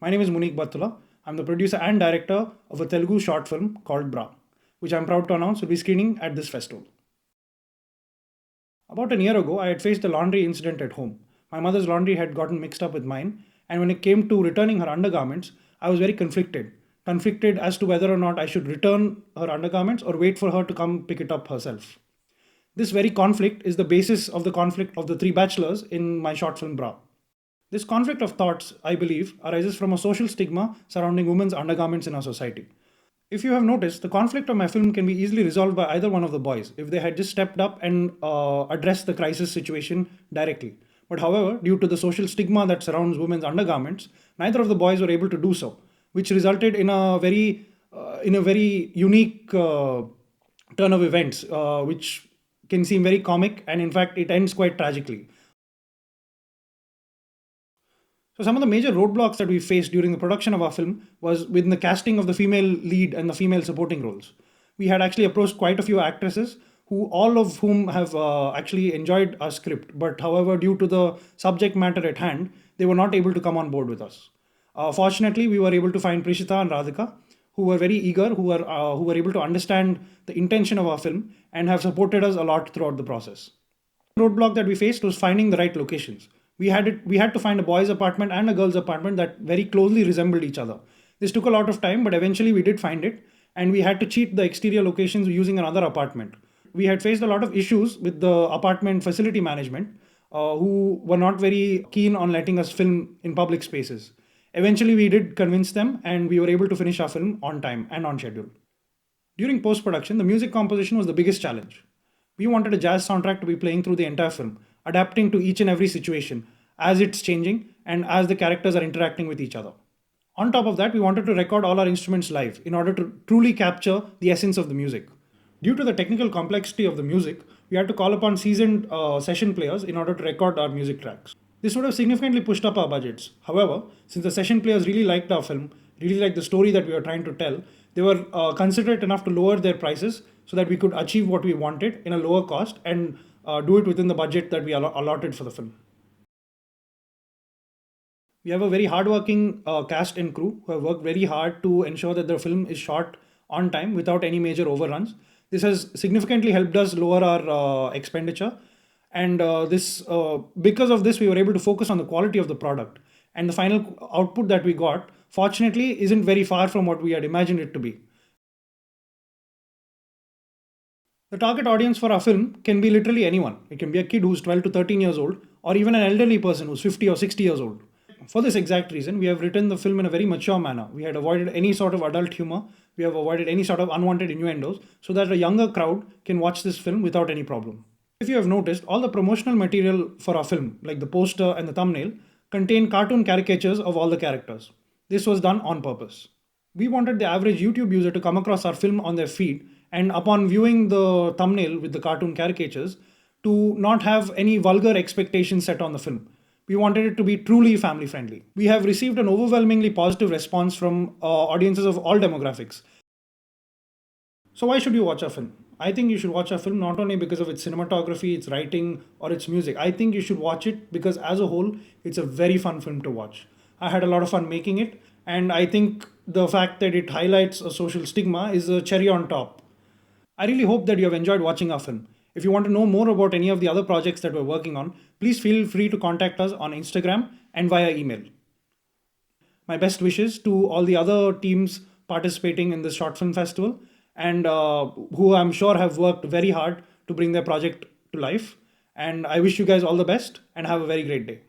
My name is Munek Battula. I'm the producer and director of a Telugu short film called Bra, which I'm proud to announce will be screening at this festival. About a year ago, I had faced a laundry incident at home. My mother's laundry had gotten mixed up with mine, and when it came to returning her undergarments, I was very conflicted. Conflicted as to whether or not I should return her undergarments or wait for her to come pick it up herself. This very conflict is the basis of the conflict of the three bachelors in my short film Bra. This conflict of thoughts, I believe, arises from a social stigma surrounding women's undergarments in our society. If you have noticed, the conflict of my film can be easily resolved by either one of the boys if they had just stepped up and addressed the crisis situation directly. But however, due to the social stigma that surrounds women's undergarments, neither of the boys were able to do so, which resulted in a very unique turn of events, which can seem very comic, and in fact, it ends quite tragically. So some of the major roadblocks that we faced during the production of our film was within the casting of the female lead and the female supporting roles. We had actually approached quite a few actresses who all of whom have actually enjoyed our script, but however, due to the subject matter at hand, they were not able to come on board with us. Fortunately, we were able to find Prishita and Radhika, who were very eager, who were able to understand the intention of our film and have supported us a lot throughout the process. The roadblock that we faced was finding the right locations. We had to find a boys' apartment and a girls' apartment that very closely resembled each other. This took a lot of time, but eventually we did find it, and we had to cheat the exterior locations using another apartment. We had faced a lot of issues with the apartment facility management, who were not very keen on letting us film in public spaces. Eventually, we did convince them, and we were able to finish our film on time and on schedule. During post-production, the music composition was the biggest challenge. We wanted a jazz soundtrack to be playing through the entire film, adapting to each and every situation as it's changing and as the characters are interacting with each other. On top of that, we wanted to record all our instruments live in order to truly capture the essence of the music. Due to the technical complexity of the music, we had to call upon seasoned session players in order to record our music tracks. This would have significantly pushed up our budgets. However, since the session players really liked our film, really liked the story that we were trying to tell, they were considerate enough to lower their prices so that we could achieve what we wanted in a lower cost and do it within the budget that we allotted for the film. We have a very hardworking cast and crew who have worked very hard to ensure that the film is shot on time without any major overruns. This has significantly helped us lower our expenditure, and because of this, we were able to focus on the quality of the product. And the final output that we got, fortunately, isn't very far from what we had imagined it to be. The target audience for our film can be literally anyone. It can be a kid who's 12 to 13 years old, or even an elderly person who's 50 or 60 years old. For this exact reason, we have written the film in a very mature manner. We had avoided any sort of adult humor, we have avoided any sort of unwanted innuendos, so that a younger crowd can watch this film without any problem. If you have noticed, all the promotional material for our film, like the poster and the thumbnail, contain cartoon caricatures of all the characters. This was done on purpose. We wanted the average YouTube user to come across our film on their feed, and upon viewing the thumbnail with the cartoon caricatures, to not have any vulgar expectations set on the film. We wanted it to be truly family friendly. We have received an overwhelmingly positive response from audiences of all demographics. So why should you watch our film? I think you should watch our film not only because of its cinematography, its writing, or its music. I think you should watch it because as a whole, it's a very fun film to watch. I had a lot of fun making it, and I think the fact that it highlights a social stigma is a cherry on top. I really hope that you have enjoyed watching our film. If you want to know more about any of the other projects that we're working on, please feel free to contact us on Instagram and via email. My best wishes to all the other teams participating in this short film festival, and who I'm sure have worked very hard to bring their project to life. And I wish you guys all the best and have a very great day.